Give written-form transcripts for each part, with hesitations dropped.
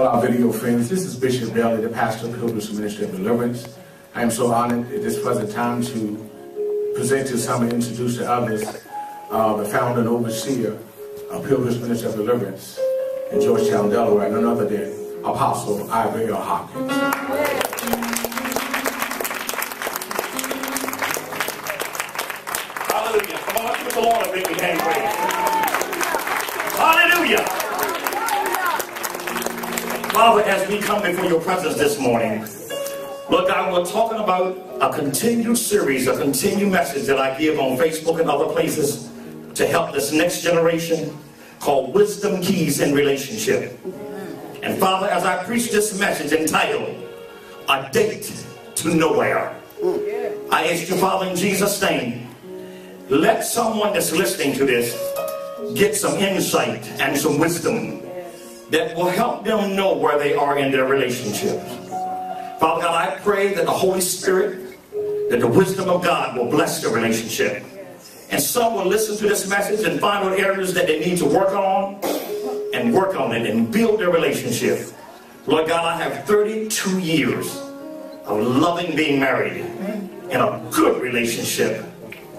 our video friends. This is Bishop Bailey, the pastor of Pilgrim's Ministry of Deliverance. I am so honored at this present time to present to some and introduce to others the founder and overseer of Pilgrim's Ministry of Deliverance in Georgetown, Delaware, none other than Apostle Ivory Hopkins. Hallelujah. Come on, give the Lord a big hand praise. Hallelujah. Father, as we come before your presence this morning, Lord God, we're talking about a continued series, a continued message that I give on Facebook and other places to help this next generation, called Wisdom Keys in Relationship. And Father, as I preach this message entitled, A Date to Nowhere, I ask you, Father, in Jesus' name, let someone that's listening to this get some insight and some wisdom that will help them know where they are in their relationships. Father God, I pray that the Holy Spirit, that the wisdom of God will bless the relationship. And some will listen to this message and find out areas that they need to work on it and build their relationship. Lord God, I have 32 years of loving being married in a good relationship.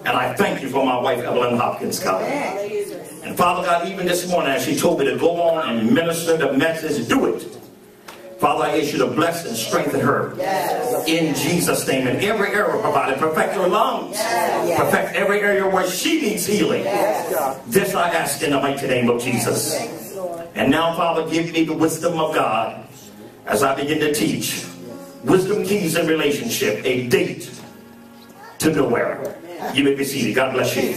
And I thank you for my wife, Ivory Hopkins, God. And Father God, even this morning, as she told me to go on and minister the message, do it. Father, I ask you to bless and strengthen her. In Jesus' name. In every area provided. Perfect her lungs. Perfect every area where she needs healing. This I ask in the mighty name of Jesus. And now, Father, give me the wisdom of God as I begin to teach. Wisdom Keys in Relationship. A date to nowhere. You may be seated. God bless you.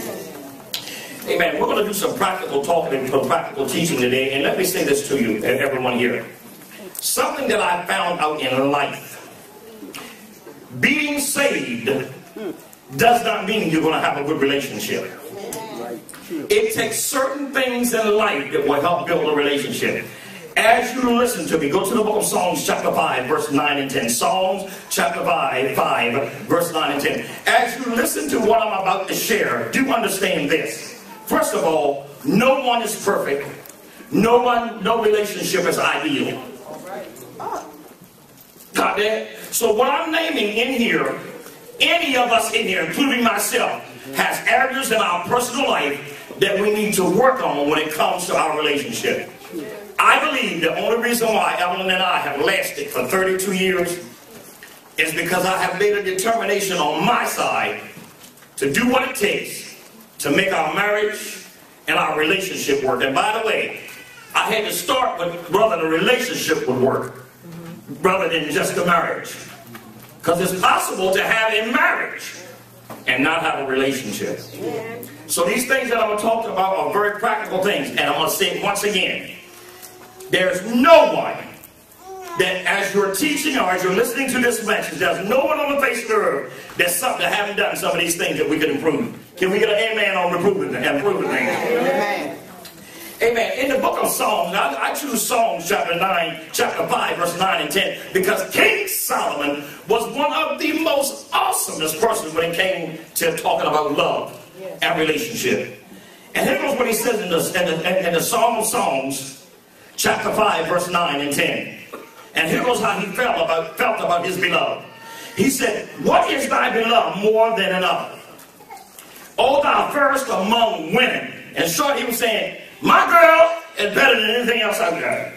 Amen. We're going to do some practical talking and some practical teaching today. And let me say this to you, everyone here. Something that I found out in life. Being saved does not mean you're going to have a good relationship. It takes certain things in life that will help build a relationship. As you listen to me, go to the book of Psalms chapter 5, verse 9 and 10. Psalms chapter 5, verse 9 and 10. As you listen to what I'm about to share, do understand this. First of all, no one is perfect. No relationship is ideal. Got that? So what I'm naming in here, any of us in here, including myself, has areas in our personal life that we need to work on when it comes to our relationship. I believe the only reason why Evelyn and I have lasted for 32 years is because I have made a determination on my side to do what it takes to make our marriage and our relationship work. And by the way, I had to start with whether the relationship would work rather than just a marriage. Because it's possible to have a marriage and not have a relationship. So these things that I'm going to talk about are very practical things. And I'm going to say it once again. There's no one that as you're teaching or as you're listening to this message, there's no one on the face of the earth that's something that haven't done some of these things that we can improve. Can we get an amen on improving things? Amen. Amen. In the book of Psalms, I choose Psalms chapter 5, verse 9 and 10, because King Solomon was one of the most awesomest persons when it came to talking about love and relationship. And here goes what he says in the Psalm of Psalms, chapter 5, verse 9 and 10. And here goes how he felt about his beloved. He said, "What is thy beloved more than another? O thou fairest among women." In short, he was saying, my girl is better than anything else I've got.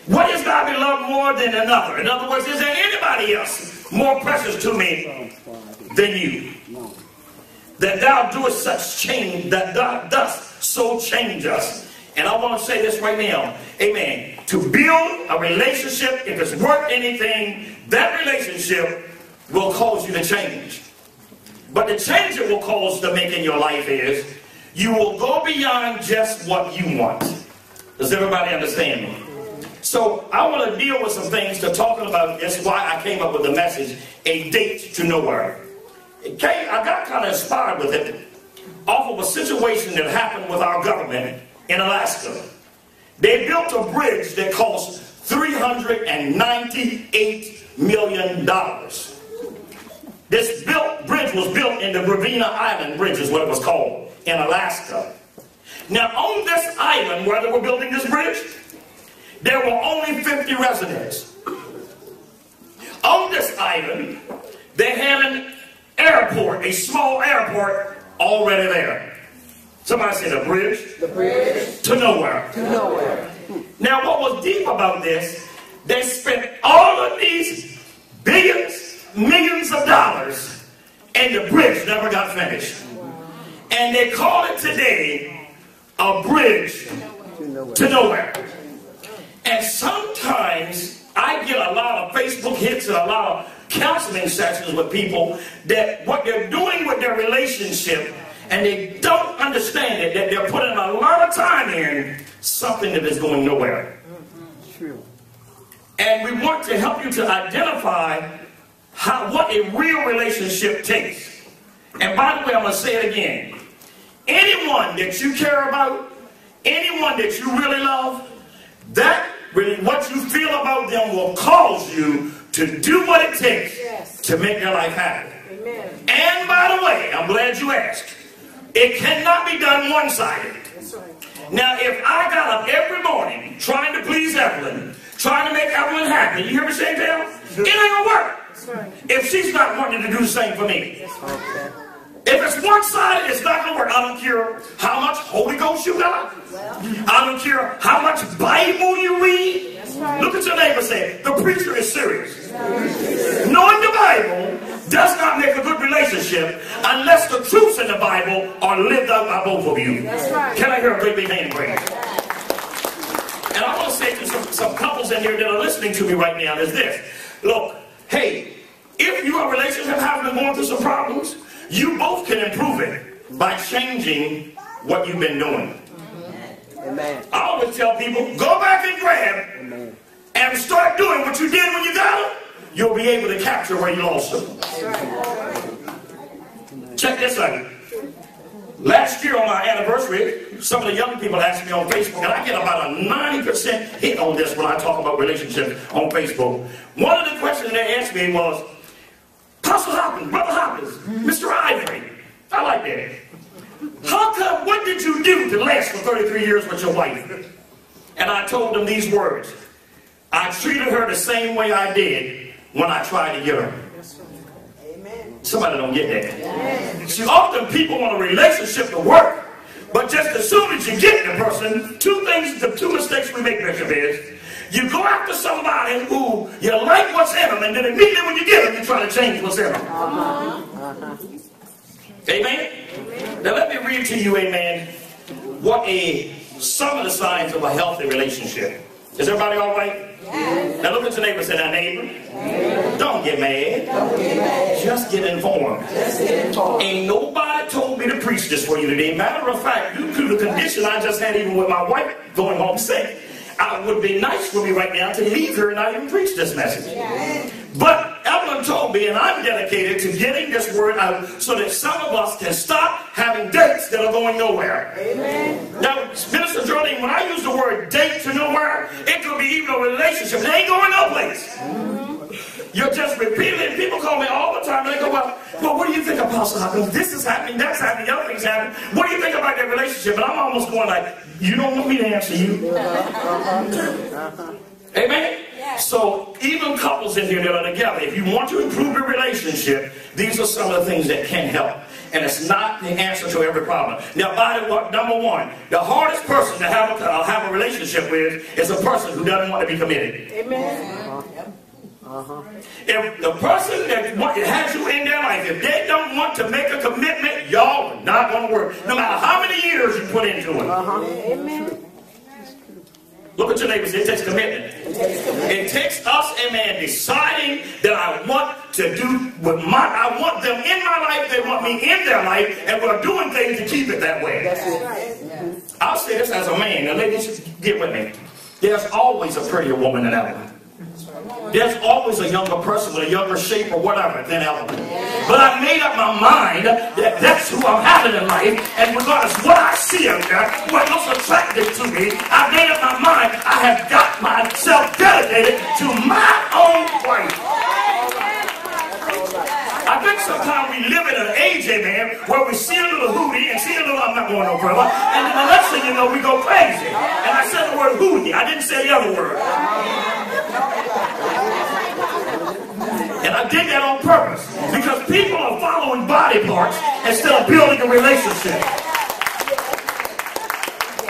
What is thy beloved more than another? In other words, is there anybody else more precious to me than you? That thou doest such change, that thou dost so change us. And I want to say this right now. Amen. To build a relationship, if it's worth anything, that relationship will cause you to change. But the change it will cause to make in your life is you will go beyond just what you want. Does everybody understand me? So I want to deal with some things to talking about. That's why I came up with the message, A Date to Nowhere. I got kind of inspired with it off of a situation that happened with our government in Alaska. They built a bridge that cost $398 million. This bridge was built in the Ravina Island Bridge, is what it was called, in Alaska. Now, on this island where they were building this bridge, there were only 50 residents. On this island, they had an airport, a small airport already there. Somebody said a bridge? The bridge to nowhere. to nowhere. Now what was deep about this, they spent all of these billions, millions of dollars, and the bridge never got finished. And they call it today a bridge to nowhere. And sometimes I get a lot of Facebook hits and a lot of counseling sessions with people that what they're doing with their relationship, and they don't understand it, that they're putting a lot of time in something that is going nowhere. True. And we want to help you to identify what a real relationship takes. And by the way, I'm going to say it again. Anyone that you care about, anyone that you really love, what you feel about them will cause you to do what it takes to make their life happen. Amen. And by the way, I'm glad you asked. It cannot be done one-sided. That's right. Now, if I got up every morning trying to please Evelyn, trying to make Evelyn happy, you hear me say, Dale? It ain't gonna work. That's right. If she's not wanting to do the same for me. That's right. If it's one-sided, it's not going to work. I don't care how much Holy Ghost you got. I don't care how much Bible you read. That's right. Look at your neighbor and say, the preacher is serious. Knowing the Bible does not make a good relationship unless the truths in the Bible are lived out by both of you. That's right. Can I hear a great big hand praise? And I want to say to some couples in here that are listening to me right now is this. Look, hey, if your relationship has been going through some problems, you both can improve it by changing what you've been doing. Amen. I always tell people, go back and grab and start doing what you did when you got them. You'll be able to capture where you lost them. Check this out. Last year on my anniversary, some of the young people asked me on Facebook, and I get about a 90% hit on this when I talk about relationships on Facebook. One of the questions they asked me was, Pastor Hopkins, Brother Hopkins, Mr. Ivory, I like that. How come, what did you do to last for 33 years with your wife? And I told them these words. I treated her the same way I did when I tried to get her. Amen. Somebody don't get that. See, often people want a relationship to work, but just as soon as you get the person, the two mistakes we make, Bishop, is you go after somebody who you like what's in them, and then immediately when you get them, you try to change what's in them. Amen? Now let me read to you, amen, some of the signs of a healthy relationship. Is everybody all right? Yes. Now look at your neighbor and say, now neighbor, don't get mad. Don't get mad. Just get informed. Just get informed. Ain't nobody told me to preach this for you today. Matter of fact, due to the condition I just had even with my wife going home sick, it would be nice for me right now to leave her and not even preach this message. Yes. But Evelyn told me, and I'm dedicated to getting this word out so that some of us can stop having dates that are going nowhere. Amen. Now, Minister Jolene, when I use the word date to nowhere, it could be even a relationship. They ain't going no place. You're just repeating it. People call me all the time and they go, well, what do you think, Apostle Hopkins? This is happening, that's happening, the other thing's happening. What do you think about that relationship? And I'm almost going like, you don't want me to answer you. Amen? Yes. So even couples in here that are together, if you want to improve your relationship, these are some of the things that can help. And it's not the answer to every problem. Now, number one, the hardest person to have a relationship with is a person who doesn't want to be committed. Amen. If the person that has you in their life, if they don't want to make a commitment, y'all are not going to work. No matter how many years you put into it. Amen. Look at your neighbors. It takes commitment. It takes us, amen, deciding that I want to do I want them in my life, they want me in their life, and we're doing things to keep it that way. I'll say this as a man. Now, ladies, get with me. There's always a prettier woman than Evelyn. There's always a younger person with a younger shape or whatever than Evelyn. But I made up my mind that that's who I'm having in life, and regardless of what I see in there, what looks attractive to me, I made up my mind I have got myself dedicated to my own wife. I think sometimes we live in an age, amen, where we see a little hootie and see a little, I'm not going no further, and then the next thing you know, we go crazy. And I said the word hootie. I didn't say the other word. And I did that on purpose because people are following body parts instead of building a relationship.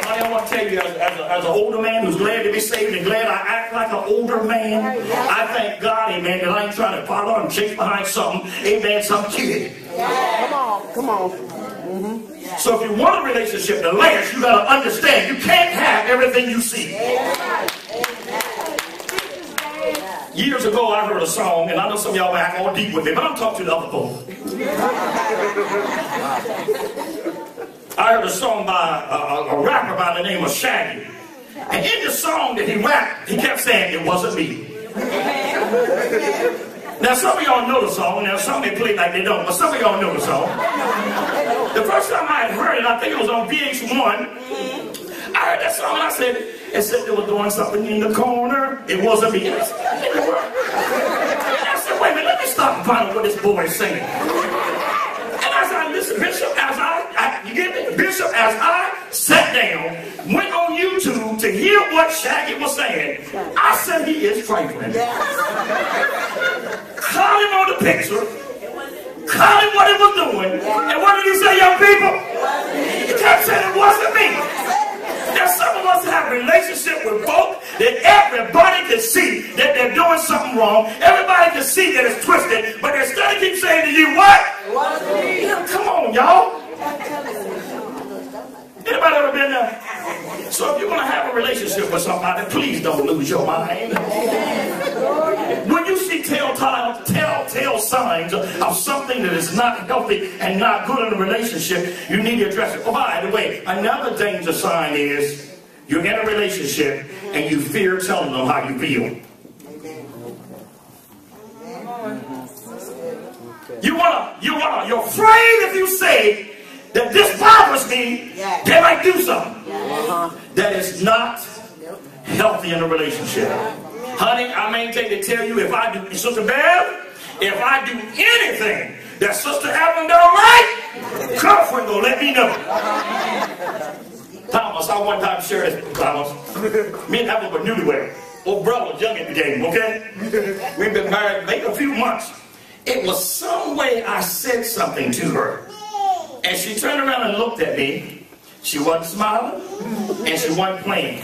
I want to tell you, as an older man who's glad to be saved and glad I act like an older man, I thank God, amen, that I ain't trying to follow and chase behind something, amen, some kid. Come on. So if you want a relationship to last, you got to understand you can't have everything you see. Years ago, I heard a song, and I know some of y'all might act all deep with me, but I'm talking to the other folks. I heard a song by a rapper by the name of Shaggy. And in the song that he rapped, he kept saying, it wasn't me. Now, some of y'all know the song. Now, some may play like they don't, but some of y'all know the song. The first time I had heard it, I think it was on VH1. I heard that song, and I said, it said they were doing something in the corner. It wasn't me. And I said, wait a minute, let me stop and find out what this boy is saying. Listen, Bishop, you get me? Bishop, as I sat down, went on YouTube to hear what Shaggy was saying, I said he is trifling. Call him on the picture, call him what he was doing, and what did he say, young people? He kept saying it wasn't me. Now some of us have a relationship with folk that everybody can see that they're doing something wrong. Everybody can see that it's twisted, but they still keep saying to you, what? Come on, y'all. Anybody ever been there? So if you're going to have a relationship with somebody, please don't lose your mind. When you see telltale signs of something that is not healthy and not good in a relationship, you need to address it. Oh, by the way, another danger sign is you're in a relationship and you fear telling them how you feel. You're afraid if you say that this bothers me, they might do something. That is not healthy in a relationship. Honey, I maintain to tell you, if I do, Sister Bev, if I do anything that Sister Evelyn don't like, girlfriend will let me know. Thomas, I one time shared this with Thomas. Me and Evelyn were newlywed. Old brother was young in the game, okay? We've been married maybe a few months. It was some way I said something to her. And she turned around and looked at me. She wasn't smiling, and she wasn't playing.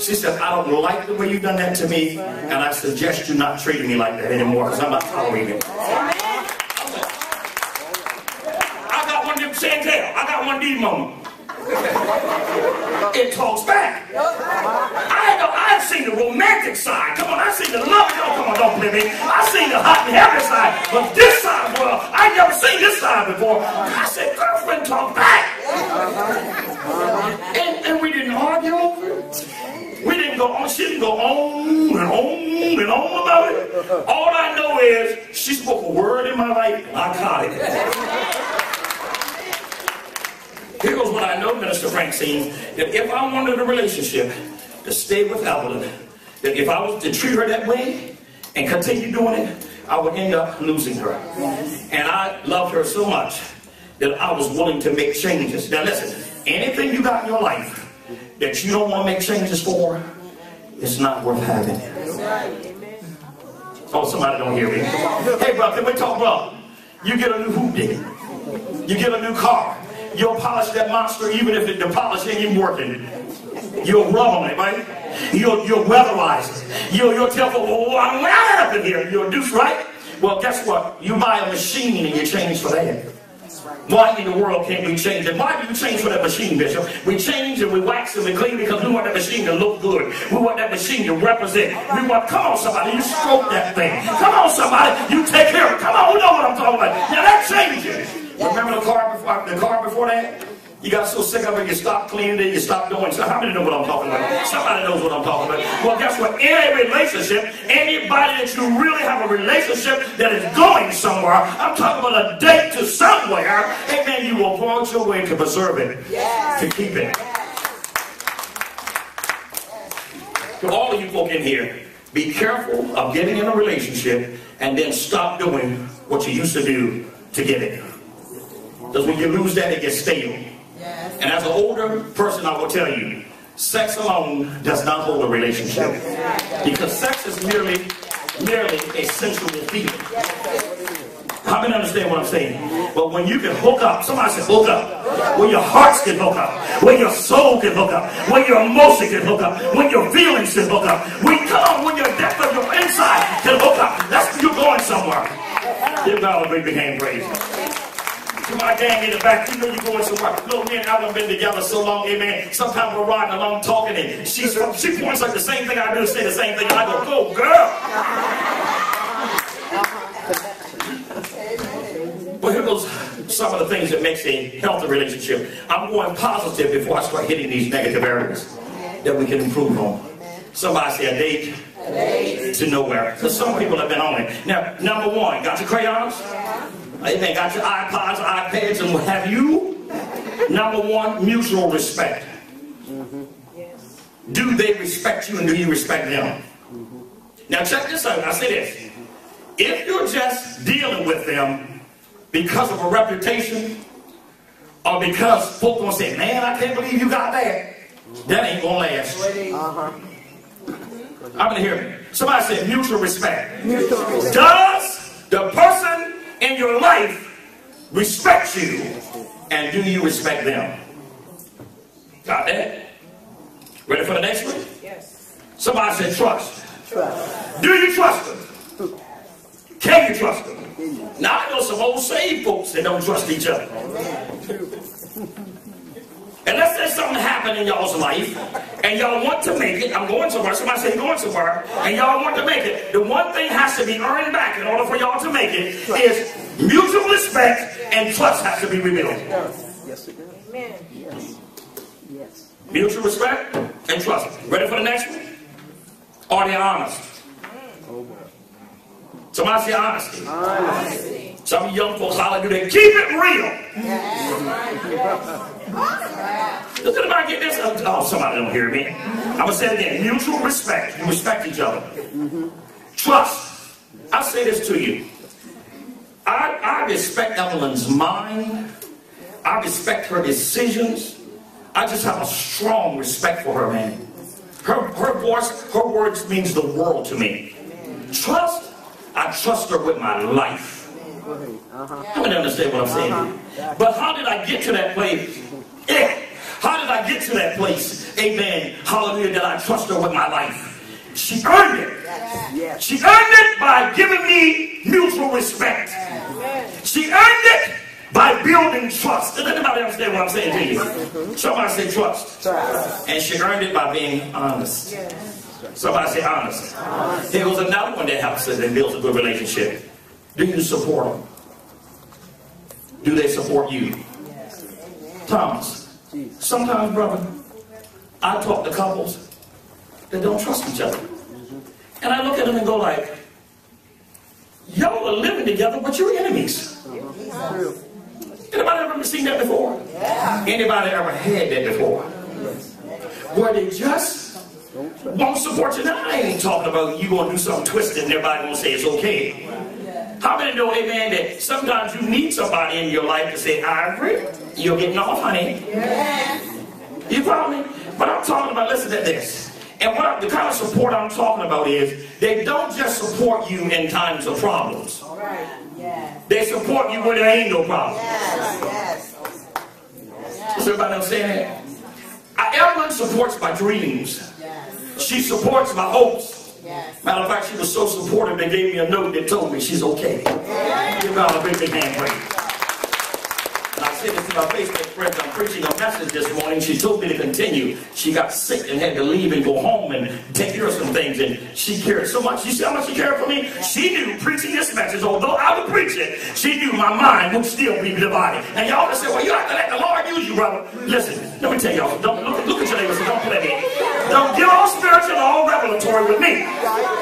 She said, I don't like the way you've done that to me, and I suggest you not treating me like that anymore, because I'm not tolerating it. I got one of them Chantel. I got one of these moments. It talks back. I've seen the romantic side. Come on, I've seen the love. Come on, don't play me. I've seen the hot and heavy side. But this side, well, I've never seen this side before. I said, girlfriend, talk back. And we didn't argue over it. We didn't go on. She didn't go on and on and on about it. All I know is she spoke a word in my life, and I caught it. Here goes what I know, Minister Francine, that if I wanted a relationship to stay with Evelyn, that if I was to treat her that way and continue doing it, I would end up losing her. And I loved her so much that I was willing to make changes. Now listen, anything you got in your life that you don't want to make changes for, it's not worth having. Oh, somebody don't hear me. Hey, bro, can we talk, bro? You get a new hoopty. You get a new car. You'll polish that monster even if the polish ain't even working. You'll rub on it, right? You'll weatherize it. You'll tell people, oh, I'm not in here. You'll do right. Well, guess what? You buy a machine and you change for that. Why in the world can't we change it? Why do you change for that machine, Bishop? We change and we wax and we clean because we want that machine to look good. We want that machine to represent. We want, come on somebody, you stroke that thing. Come on somebody, you take care of it. Come on, who know what I'm talking about? Now that changes. Remember the car before that? You got so sick of it, you stopped cleaning it, you stopped doing it. So how many know what I'm talking about? Somebody knows what I'm talking about. Well, guess what? In a relationship, anybody that you really have a relationship that is going somewhere, I'm talking about a date to somewhere, amen, you will go out your way to preserve it, to keep it. To all of you folk in here, be careful of getting in a relationship and then stop doing what you used to do to get it. Because when you lose that, it gets stale. And as an older person, I will tell you, sex alone does not hold a relationship. Because sex is merely a sensual feeling. How many understand what I'm saying? But when you can hook up, somebody said hook up, when your hearts can hook up, when your soul can hook up, when your emotion can hook up, when your feelings can hook up, when your depth of your inside can hook up, that's when you're going somewhere. Give God a big hand praise. To my gang in the back, you know you're going somewhere. Look, me and I have been together so long, amen. Sometimes we're riding along talking, and she points like the same thing I do, say the same thing, and I go, go, girl. Well, here goes some of the things that makes a healthy relationship. I'm going positive before I start hitting these negative areas that we can improve on. Somebody say a date to nowhere. Because some people have been on it. Now, number one, got your crayons? Amen. Got your iPods, iPads, and what have you? Number one, mutual respect. Do they respect you and do you respect them? Now, check this out. I say this. If you're just dealing with them because of a reputation, or because folk gonna say, man, I can't believe you got that, that ain't gonna last. I'm gonna hear me. Somebody said mutual respect. Does the person in your life respect you, and do you respect them? Got that? Ready for the next one? Yes. Somebody said trust. Do you trust them? Can you trust them? Now I know some old saved folks that don't trust each other. And let's say something happened in y'all's life, and y'all want to make it. I'm going somewhere. Somebody say you're going somewhere, and y'all want to make it. The one thing has to be earned back in order for y'all to make it is mutual respect, and trust has to be rebuilt. Yes, it does. Amen. Yes. Yes. Mutual respect and trust. Ready for the next one? Are they honest? Somebody say honesty. Honesty. Some of you young folks holler, do they keep it real? Does anybody get this? Oh, somebody don't hear me. I'm going to say it again. Mutual respect. You respect each other. Trust. I'll say this to you. I respect Evelyn's mind. I respect her decisions. I just have a strong respect for her, man. Her voice, her words means the world to me. Trust. I trust her with my life. I don't understand what I'm saying. But how did I get to that place? How did I get to that place? Amen. Hallelujah. That I trust her with my life. She earned it. She earned it by giving me mutual respect. She earned it by building trust. Does anybody understand what I'm saying to you? Somebody say trust. And she earned it by being honest. Somebody say honest. Here goes another one that helps us and builds a good relationship. Do you support them? Do they support you? Thomas, sometimes, brother, I talk to couples that don't trust each other. And I look at them and go like, y'all are living together, but you're enemies. Anybody ever seen that before? Anybody ever had that before? Where they just won't support you. Now, I ain't talking about you going to do something twisted and everybody going to say it's okay. How many know, amen, that sometimes you need somebody in your life to say, Ivory, you're getting off, honey. You follow me? But I'm talking about, listen to this. And the kind of support I'm talking about is, they don't just support you in times of problems. They support you when there ain't no problem. Does everybody understand that? Evelyn supports my dreams. She supports my hopes. Matter of fact, she was so supportive they gave me a note that told me she's okay. Give her a big hand praise. And I said this to my Facebook friends. I'm preaching a message this morning. She told me to continue. She got sick and had to leave and go home and take care of some things. And she cared so much. You see how much she cared for me? She knew preaching this message, although I would preach it, she knew my mind would still be divided. And y'all would say, well, you have to let the Lord use you, brother. Listen, let me tell y'all. Don't look at your neighbor and say, don't play me. Don't get all spiritual or all revelatory with me.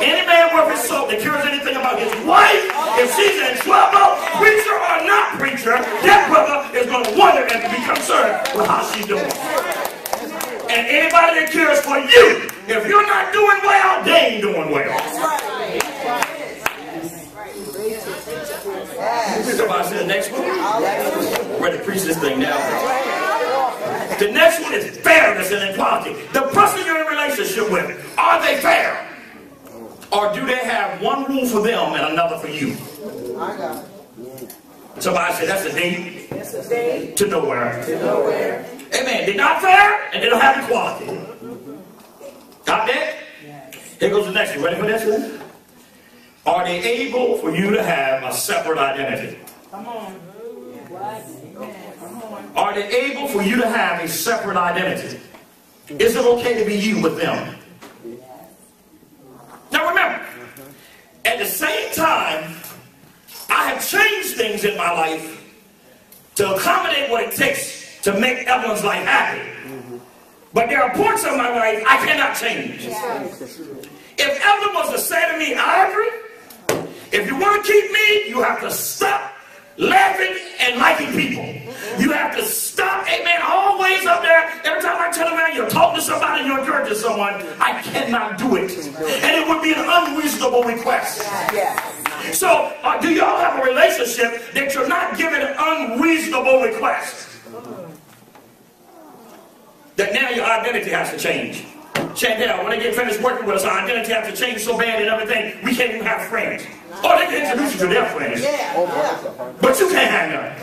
Any man worth his salt that cares anything about his wife, if she's in trouble, preacher or not preacher, that brother is going to wonder and be concerned with how she's doing. And anybody that cares for you, if you're not doing well, they ain't doing well. Somebody say the next one. We're ready to preach this thing now. The next one is fairness and equality. The person you're in a relationship with, are they fair? Or do they have one rule for them and another for you? I got it. Somebody said that's a date That's a day to nowhere. to nowhere. Amen. They're not fair and they don't have equality. Got that? Here goes the next one. Ready for this one? Are they able for you to have a separate identity? Come on. Are they able for you to have a separate identity? Is it okay to be you with them? Now remember, at the same time, I have changed things in my life to accommodate what it takes to make Evelyn's life happy. But there are points in my life I cannot change. If Evelyn was to say to me, Ivory, if you want to keep me, you have to stop laughing and liking people. You have to stop, amen, always up there. Every time I turn around, you're talking to somebody, you're encouraging someone. I cannot do it. And it would be an unreasonable request. So, do y'all have a relationship that you're not giving unreasonable requests? That now your identity has to change. Chantel, when they get finished working with us, our identity has to change so bad and everything, we can't even have friends. Or they can introduce you to their friends. But you can't have none.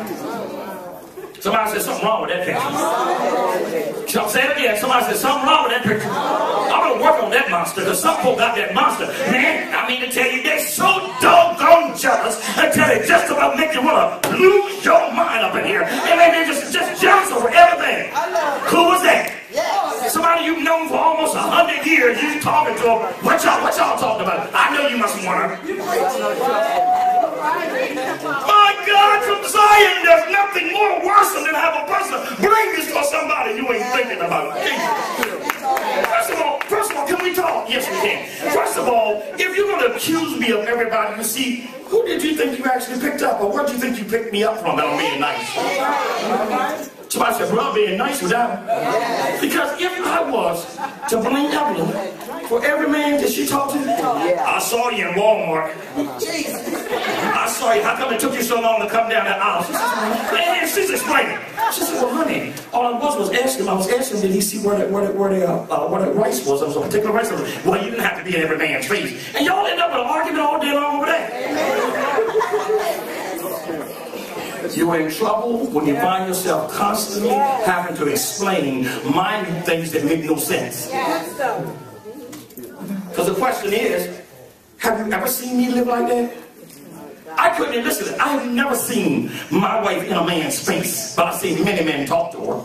Somebody said something wrong with that picture. So I'm saying it again. Somebody said something wrong with that picture. I'm going to work on that monster because some folk got that monster. Man, I mean to tell you, they're so doggone jealous until they just about make you want to lose your mind up in here. And then they're just jealous over everything. Who was that? Somebody you've known for almost 100 years, you talking to them. What y'all talking about? I know you must want her. My God, from Zion, there's nothing more worse than to have a person bring this for somebody you ain't thinking about. First of all, can we talk? Yes, we can. First of all, if you're going to accuse me of everybody you see, who did you think you actually picked up? Or where do you think you picked me up from that I'm being nice? Somebody said, bro, I'm being nice without him. Because if I was to blame Evelyn for every man that she talked to, I saw you in Walmart. I saw you. How come it took you so long to come down that aisle? She said, man, she's explaining. She said, well, honey, all I was asking him, did he see where the rice was? There was a particular rice. Well, you didn't have to be in every man's face. And y'all end up with an argument all day long over that. You're in trouble when you find yourself constantly having to explain minor things that make no sense. Because the question is, have you ever seen me live like that? I couldn't listen. I have never seen my wife in a man's face, but I've seen many men talk to her.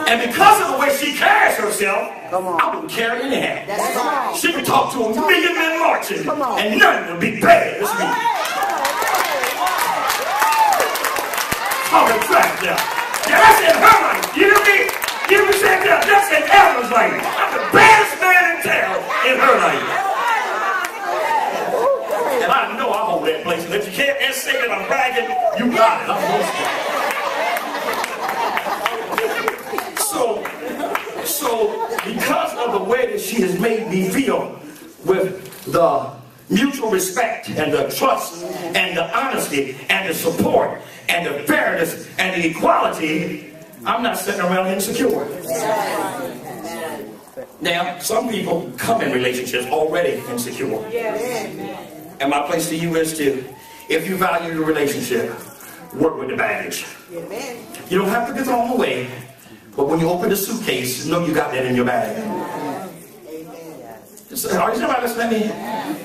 And because of the way she carries herself, I wouldn't care anyhow. She could talk to a million men marching, and none would be bad as me. Oh, the track there. Yeah, that's in her life. You hear me? You hear me say that? That's in Evelyn's life. I'm the baddest man in town in her life. And I know I hold that place. And if you can't say that I'm bragging, you got it. I'm so because of the way that she has made me feel with the mutual respect and the trust and the honesty and the support and the fairness and the equality, I'm not sitting around insecure. Now, some people come in relationships already insecure. And my place to you is to, if you value your relationship, work with the baggage. You don't have to get thrown away, but when you open the suitcase, know you got that in your bag. Are you somebody listening to me?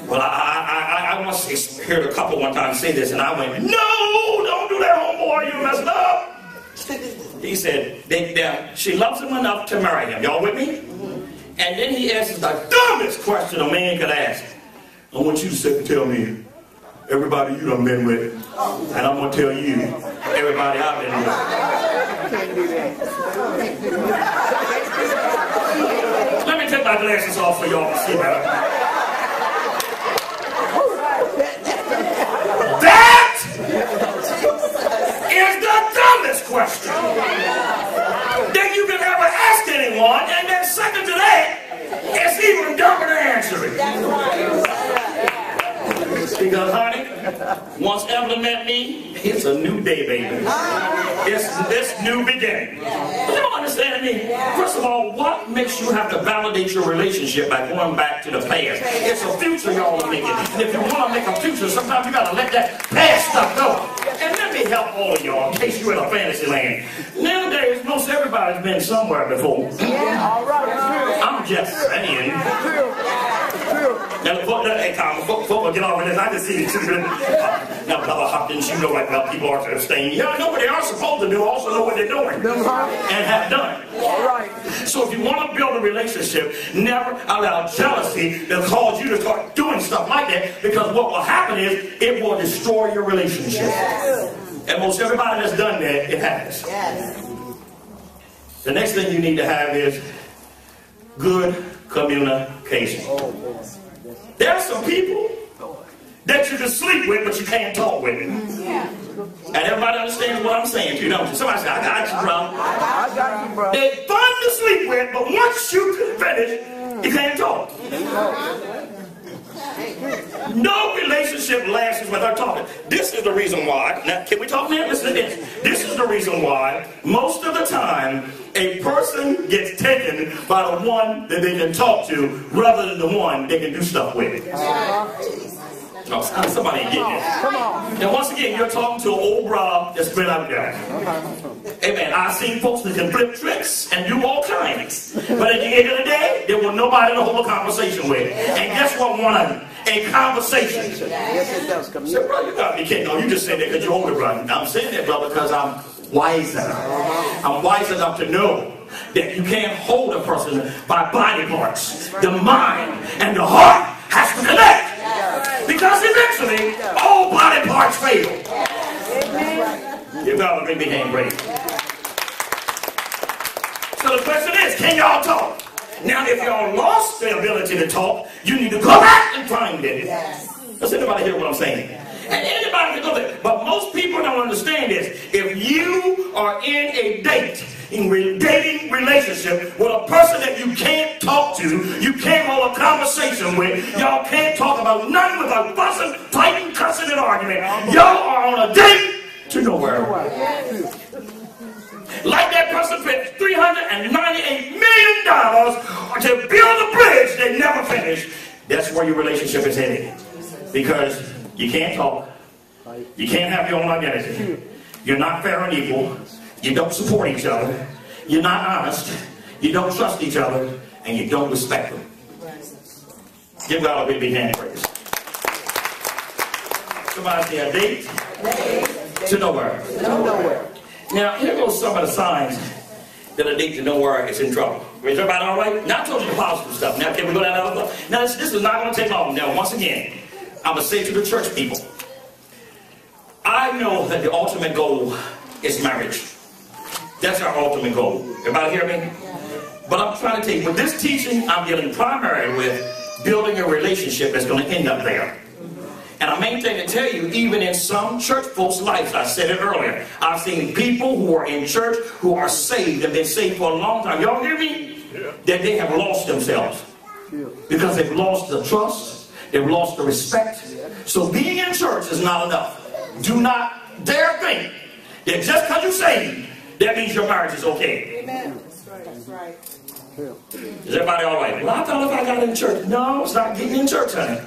Well, I once heard a couple one time say this, and I went, no, don't do that, homeboy, you messed up. He said, she loves him enough to marry him. Y'all with me? And then he asks the dumbest question a man could ask. I want you to sit and tell me everybody you done been with, and I'm going to tell you everybody I've been with. Let me take my glasses off for y'all to see better. That is the dumbest question that you can ever ask anyone, and then second to that, it's even dumber to answer it. Because, honey, once Evelyn met me, it's a new day, baby. It's new beginning. You don't understand me? First of all, what makes you have to validate your relationship by going back to the past? It's a future y'all are making. And if you want to make a future, sometimes you got to let that past stuff go. And let me help all of y'all in case you're in a fantasy land. Nowadays, most everybody's been somewhere before. I'm just saying. Now, hey, Tom, before we get off of this, I can see the children. Now, Brother Hopkins, you know like well, people are abstaining. Yeah, I know what they are supposed to do, also know what they're doing. And have done. All right. So if you want to build a relationship, never allow jealousy to cause you to start doing stuff like that, because what will happen is it will destroy your relationship. Yes. And most everybody that's done that, it has. Yes. The next thing you need to have is good communication. There are some people that you can sleep with, but you can't talk with. And everybody understands what I'm saying, you know. Somebody say, I got you, bro. I got you, bro. They're fun to sleep with, but once you finish, you can't talk. No relationship lasts without talking. This is the reason why. Now, can we talk now? Listen to this. This is the reason why most of the time a person gets taken by the one that they can talk to rather than the one they can do stuff with. Oh, somebody ain't getting it. Come on. And once again, you're talking to an old bra that's been out there. Amen. I've seen folks that can flip tricks and do all kinds. But at the end of the day, there was nobody to hold a conversation with. And guess what one of them? A conversation. Yes, it does. Come here. Bro, you got me kidding. No, you just saying that because you're older, brother. I'm saying that, brother, because I'm wiser. I'm wise enough to know that you can't hold a person by body parts. The mind and the heart has to connect. Because eventually, all body parts fail. Your God will became great. So the question is, can y'all talk? Now, if y'all lost the ability to talk, you need to go back and find it. Does anybody hear what I'm saying? And anybody can go there. But most people don't understand this. If you are in a dating relationship with a person that you can't talk to, you can't hold a conversation with, y'all can't talk about nothing without fussing, fighting, cussing, and arguing. Y'all are on a date to nowhere. Like that person spent $398 million to build a bridge they never finished. That's where your relationship is headed. Because you can't talk. You can't have your own identity. You're not fair and equal. You don't support each other. You're not honest. You don't trust each other. And you don't respect them. Give God a big hand praise. Somebody say a date to nowhere. Now, here goes some of the signs that a date to nowhere is in trouble. Is everybody all right? Now, I told you the positive stuff. Now, can we go down that other stuff? Now, this is not going to take long. Now, once again, I'm going to say to the church people, I know that the ultimate goal is marriage. That's our ultimate goal. Everybody hear me? But I'm trying to tell you, with this teaching, I'm dealing primarily with building a relationship that's going to end up there. And I maintain to tell you, even in some church folks' lives, I said it earlier, I've seen people who are in church who are saved and been saved for a long time. Y'all hear me? Yeah. That they have lost themselves. Yeah. Because they've lost the trust, they've lost the respect. Yeah. So being in church is not enough. Do not dare think that just because you're saved, that means your marriage is okay. Amen. That's right. That's right. Is everybody all right? Well, I thought if I got in church. No, it's not getting in church, honey.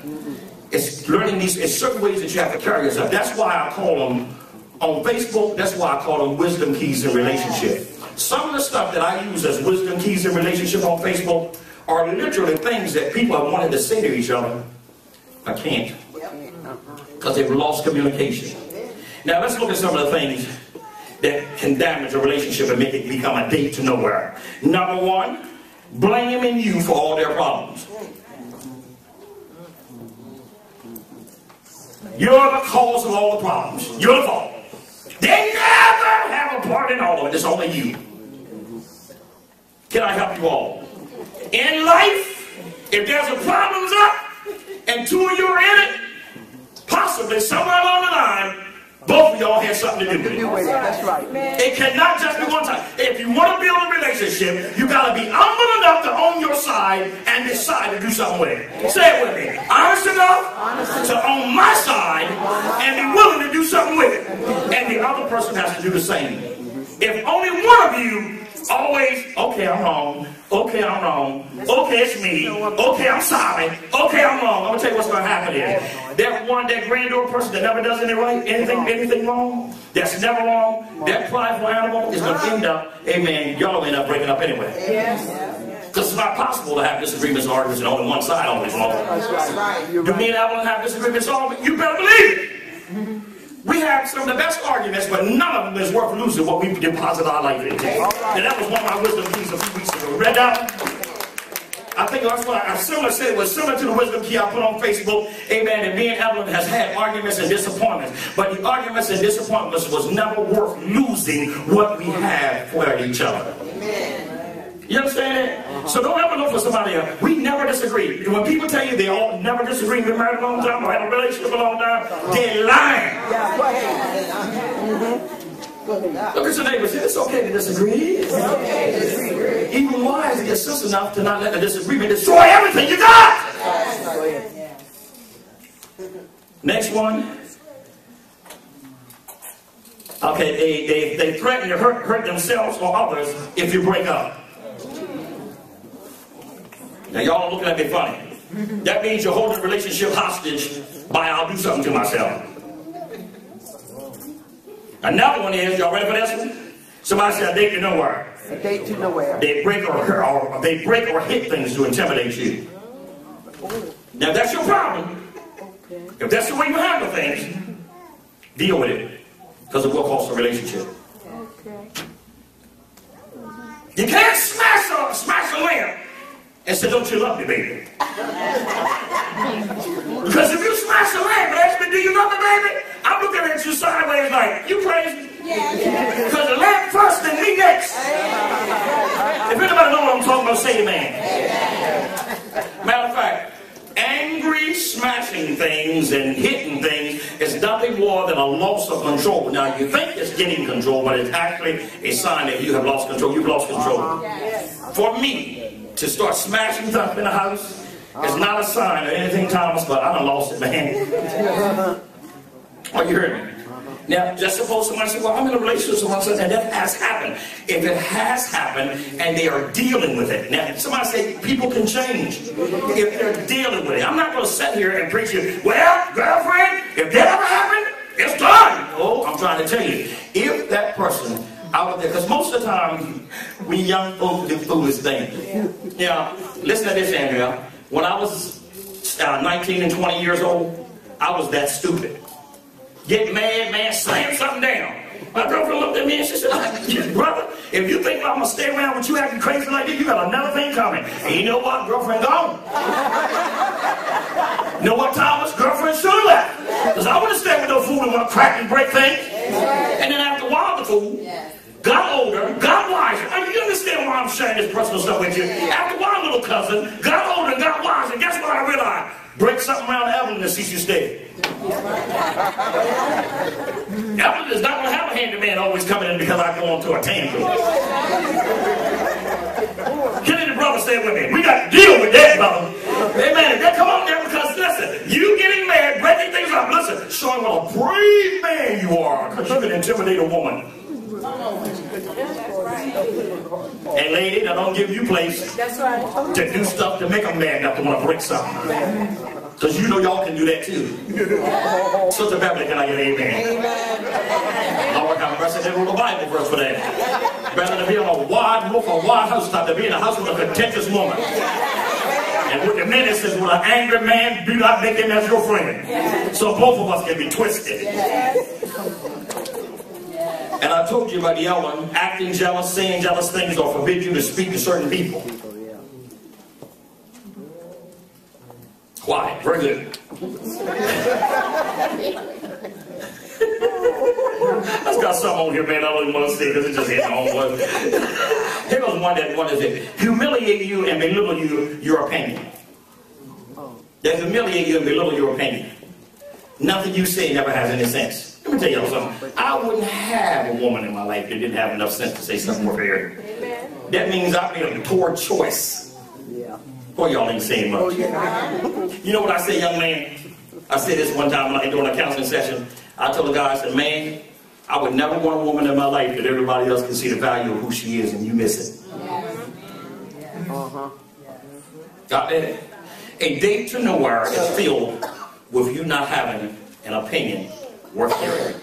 It's learning these, it's certain ways that you have to carry yourself. That's why I call them, on Facebook, that's why I call them wisdom keys in relationship. Some of the stuff that I use as wisdom keys in relationship on Facebook are literally things that people have wanted to say to each other. I can't. Because they've lost communication. Now let's look at some of the things that can damage a relationship and make it become a date to nowhere. Number one, blaming you for all their problems. You're the cause of all the problems. You're the fault. They never have a part in all of it. It's only you. Can I help you all? In life, if there's a problem's up and two of you are in it, possibly somewhere along the line, both of y'all had something to do with it. That's right. It cannot just be one time. If you want to build a relationship, you got to be humble enough to own your side and decide to do something with it. Say it with me. Honest enough to own my side other person has to do the same. If only one of you always, okay, I'm wrong. Okay, I'm wrong. Okay, it's me. Okay, I'm sorry. Okay, I'm wrong. I'm going to tell you what's going to happen here. That granddaughter person that never does anything wrong, that's never wrong, that prideful animal is going to end up, amen, y'all end up breaking up anyway. Because it's not possible to have disagreements and arguments and only one side always wrong. Do me and Evelyn have disagreements always? You better believe it. We have some of the best arguments, but none of them is worth losing what we deposit our life into. And that was one of my wisdom keys a few weeks ago. Read that? I think that's what I said. It was similar to the wisdom key I put on Facebook. Amen. And me and Evelyn has had arguments and disappointments. But the arguments and disappointments was never worth losing what we have for each other. Amen. You understand that? So don't ever look for somebody else. We never disagree. When people tell you they all never disagree, been married a long time, or had a relationship a long time, they're lying. Yeah, go ahead. Look at your neighbor. Say, it's okay to disagree. It's okay to disagree. Even wise to get sense enough to not let the disagreement destroy everything you got. Next one. Okay, they threaten to hurt themselves or others if you break up. Now y'all are looking at me funny. That means you're holding the relationship hostage by I'll do something to myself. Another one is, y'all ready for this one? Somebody said, a date to nowhere. A date to nowhere. They break or hit things to intimidate you. Now if that's your problem, if that's the way you handle things, deal with it. Because it will cost a relationship. You can't smash a lamp and say, don't you love me, baby? Because if you smash a lamp and ask me, do you love me, baby? I'm looking at you sideways like, you crazy? Because the lamp first and me next. If anybody know what I'm talking about, say amen. Matter of fact, angry smashing things and hitting things is nothing more than a loss of control. Now you think it's getting control, but it's actually a sign that you have lost control. You've lost control. For me to start smashing stuff in the house is not a sign of anything, Thomas, but I done lost it, man. Oh, you heard me? Now, just suppose somebody says, well, I'm in a relationship with someone, and that has happened. If it has happened, and they are dealing with it. Now, somebody say, people can change if they're dealing with it. I'm not going to sit here and preach you, well, girlfriend, if that ever happened, it's done. Oh, I'm trying to tell you, if that person out there, because most of the time, we young folks do foolish things. Now, listen to this, Andrea. When I was 19 and 20 years old, I was that stupid. Get mad, man, slam something down. My girlfriend looked at me and she said, brother, if you think I'm going to stay around with you acting crazy like this, you got another thing coming. And you know what? Girlfriend gone. You know what, Thomas? Girlfriend should have left. Because I wouldn't stay with no fool and want to crack and break things. And then after a while, the fool got older, got wiser. I mean, you understand why I'm sharing this personal stuff with you. After a while, little cousin got older and got wiser. And guess what I realized? Break something around Evelyn to see you stay. Evelyn is not going to have a handyman always coming in because I go on to a tangent. Kenny the brother, stay with me. We got to deal with that, brother. Amen. They come on there because, listen, you getting mad, breaking things up. Listen, showing what a brave man you are because you can intimidate a woman. And lady, that don't give you place to do stuff to make them mad enough to want to break something. Because you know y'all can do that too. Sister Beverly, can I get an amen? Lord, have mercy. They wrote a Bible verse for that. Better to be on a wide roof, a wide house, than to be in a house with a contentious woman. And with the men, it says, with an angry man, do not make him as your friend. So both of us can be twisted. And I told you about the yelling, acting jealous, saying jealous things, or forbid you to speak to certain people. Quiet, very good. I've got some on here, man, I don't even want to say because it just hit home. Here goes one that is humiliate you and belittle your opinion. They humiliate you and belittle your opinion. Nothing you say never has any sense. Let me tell y'all something. I wouldn't have a woman in my life that didn't have enough sense to say something more fair. That means I made a poor choice. Boy, y'all ain't saying much. You know what I say, young man? I said this one time during a counseling session. I told a guy, I said, man, I would never want a woman in my life that everybody else can see the value of who she is and you miss it. Got that? A date to nowhere is filled with you not having an opinion worth hearing.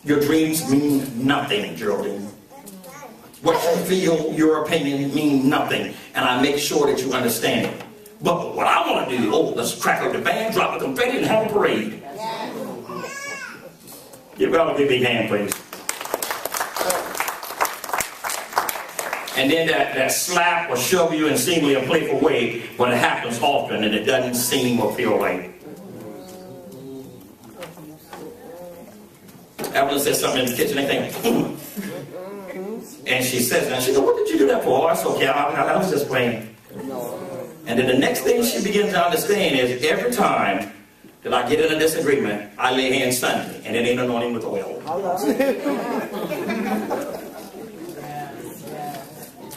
Your dreams mean nothing, Geraldine. What you feel, your opinion, mean nothing. And I make sure that you understand it. But what I want to do, let's crack up the band, drop the confetti, and have a parade. Give God a big hand, please. And then that slap or shove you in seemingly a playful way, but it happens often and it doesn't seem or feel right. Evelyn said something in the kitchen, they think, and she says, and she goes, what did you do that for? Oh, that's okay, I was just playing. And then the next thing she begins to understand is every time that I get in a disagreement, I lay hands Sunday, and it ain't anointing with oil.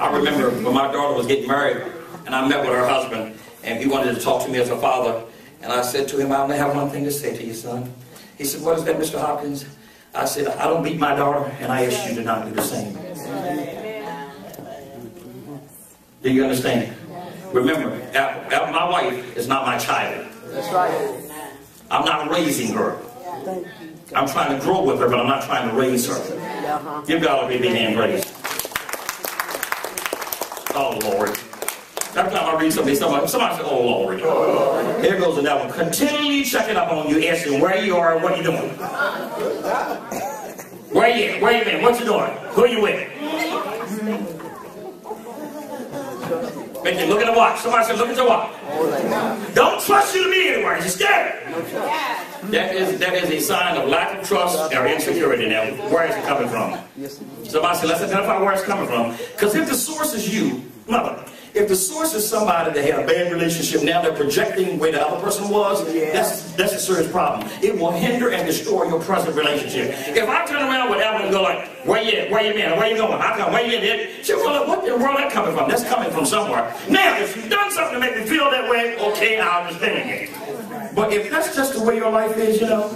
I remember when my daughter was getting married, and I met with her husband, and he wanted to talk to me as a father, and I said to him, I only have one thing to say to you, son. He said, what is that, Mr. Hopkins? I said, I don't beat my daughter, and I ask you to not do the same. Do you understand? Remember, my wife is not my child. That's right. I'm not raising her. I'm trying to grow with her, but I'm not trying to raise her. Give God a big hand praise. Oh, Lord. Every time I read something, somebody says, oh, Lord. Here goes another one. Continually checking up on you, asking where you are and what you're doing. Where you at? Where you been? What you doing? Who you with? Make you look at the watch. Somebody said, look at your watch. Don't trust you to be anywhere. You're scared. That is a sign of lack of trust or insecurity. Now, where is it coming from? Somebody said, let's identify where it's coming from. Because if the source is you, mother, if the source is somebody that had a bad relationship, now they're projecting where the other person was, that's a serious problem. It will hinder and destroy your present relationship. If I turn around with Evelyn and go like, where you at? Where you been? Where you going? How come? Where you been? She'll go like, what in the world is that coming from? That's coming from somewhere. Now, if you've done something to make me feel that way, okay, I understand it. But if that's just the way your life is, y'all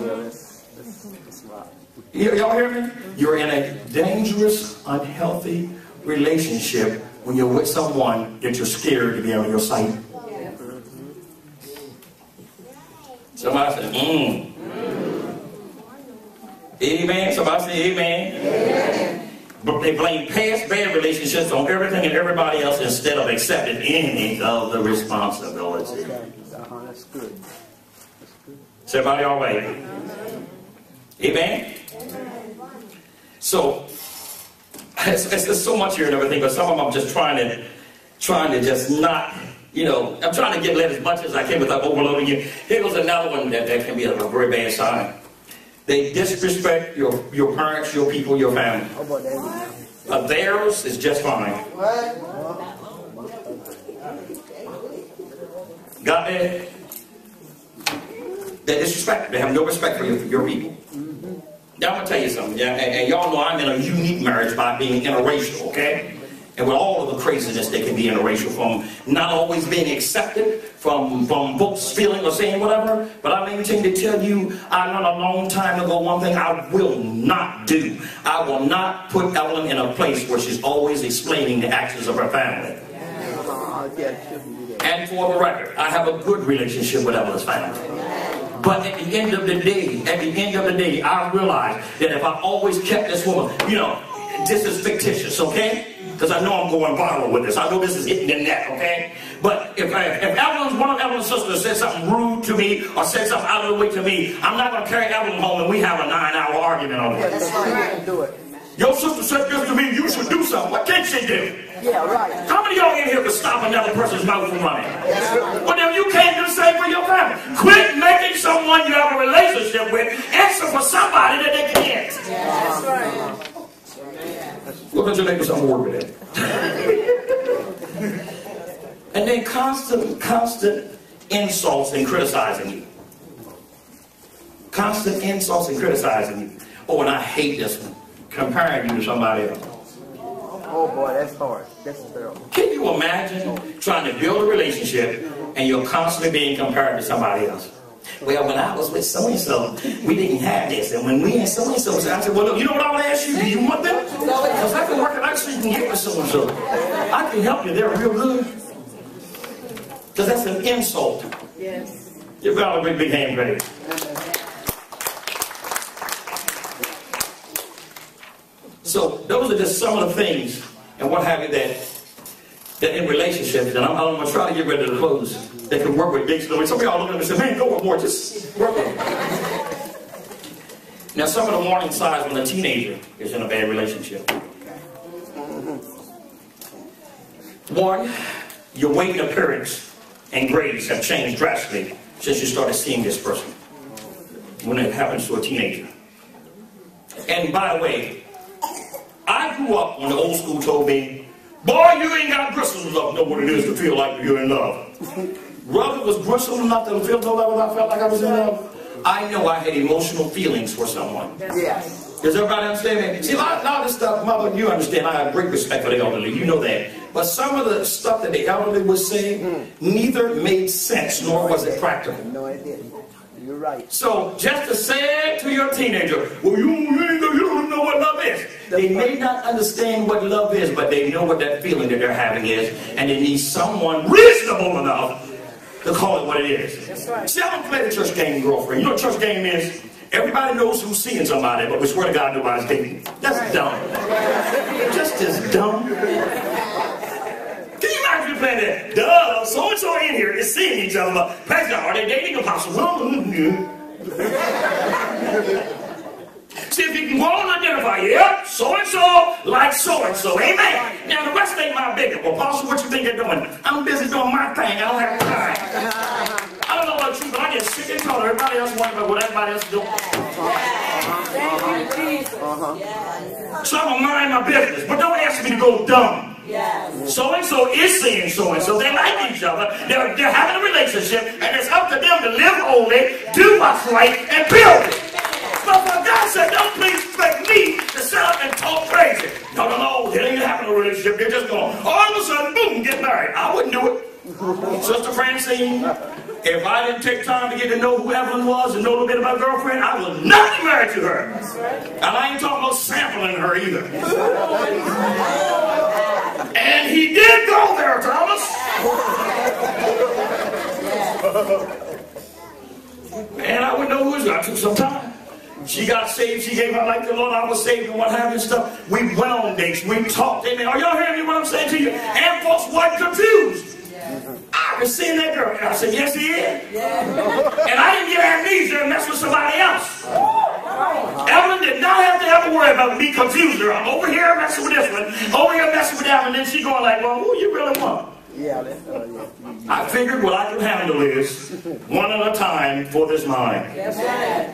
hear me? You're in a dangerous, unhealthy relationship when you're with someone that you're scared to be out of your sight. Somebody said, Amen. Somebody say amen. But they blame past bad relationships on everything and everybody else instead of accepting any of the responsibility. That's good. Is everybody all right? Amen? So, it's so much here and everything, but some of them I'm just trying to just not, I'm trying to let as much as I can without overloading you. Here goes another one that can be a very bad sign. They disrespect your parents, your people, your family. Theirs is just fine. Got that? They disrespect. They have no respect for your people. Now I'm going to tell you something, and y'all know I'm in a unique marriage by being interracial, okay? And with all of the craziness that can be interracial, from not always being accepted, from folks feeling or saying whatever, but I maintain to tell you, I learned a long time ago one thing I will not do. I will not put Evelyn in a place where she's always explaining the actions of her family. And for the record, I have a good relationship with Evelyn's family. But at the end of the day, I realized that if I always kept this woman, this is fictitious, okay? Because I know I'm going viral with this. I know this is hitting the net, okay? But if one of Evelyn's sisters said something rude to me or said something out of the way to me, I'm not going to carry Evelyn home and we have a 9-hour argument on it. That's right. Do it. Your sister said this to me, you should do something. What can she do? Yeah, right. How many of y'all in here can stop another person's mouth from running? Well, then you can't do the same for your family. Quit making someone you have a relationship with answer for somebody that they can answer. That's right. Look at your neighbor, some more with it. And then constant insults and criticizing you. Constant insults and criticizing you. Oh, and I hate this one. Comparing you to somebody else. Oh boy, that's hard. That's terrible. Can you imagine trying to build a relationship and you're constantly being compared to somebody else? Well, when I was with so-and-so, we didn't have this. And when we had so-and-so, I said, well, look, you know what I would ask you? Do you want them? Because I can work it out so you can get with so-and-so. I can help you. They're real good. Because that's an insult. Yes. Give God a big, big hand praise. So those are just some of the things and what have you that in relationships, and I'm going to try to get rid of the clothes that can work with big stories. Some of y'all look at them and say, man, go with more, just work with them. Now, some of the warning signs when a teenager is in a bad relationship. One, your weight and appearance and grades have changed drastically since you started seeing this person. When it happens to a teenager. And by the way, I grew up when the old school told me, boy, you ain't got bristles enough to know what it is to feel like you're in love. Brother was bristled enough to feel no love, I felt like I was in love. I know I had emotional feelings for someone. Yes. Does everybody understand me? See, a lot of this stuff, Mother, you understand, I have great respect for the elderly, you know that. But some of the stuff that the elderly was saying, neither made sense, nor was it practical. No, it didn't. You're right. So, just to say to your teenager, well, you don't know what love is. They may not understand what love is, but they know what that feeling that they're having is, and they need someone reasonable enough to call it what it is. That's right. See, I don't play the church game, girlfriend. You know what church game is? Everybody knows who's seeing somebody, but we swear to God nobody's dating. That's dumb. Just as dumb. Can you imagine you playing that? Duh, so-and-so in here is seeing each other, but Pastor, are they dating Apostle? See if you can go and identify, yep, so-and-so like so-and-so, amen. Now the rest ain't my business. Well, Apostle, what you think they're doing? I'm busy doing my thing, I don't have time. I don't know about you, but I get sick and tired of everybody else wondering about what everybody else is doing. Thank you, Jesus. So I'm gonna mind my business, but don't ask me to go dumb. Yes. So-and-so is seeing so-and-so. They like each other. They're having a relationship, and it's up to them to live holy, do what's right, and build it. But for God said, don't please expect me to sit up and talk crazy. No, it ain't having a relationship. They're just going, all of a sudden, boom, get married. I wouldn't do it. Sister Francine, if I didn't take time to get to know who Evelyn was and know a little bit about girlfriend, I would not be married to her. And I ain't talking about sampling her either. And he did go there, Thomas. And I would know who was got to some time. She got saved, she gave her life to the Lord, I was saved and what have you and stuff. We went on dates, we talked, amen. Are y'all hearing me what I'm saying to you? And folks weren't confused. I was seeing that girl, and I said, yes he is. And I didn't get amnesia and mess with somebody else. Evelyn did not have to ever worry about me confusing her. I'm over here messing with this one, over here messing with that one, and then she going like, well, who you really want? Yeah, I figured what I could handle is one at a time for this mind. That's right.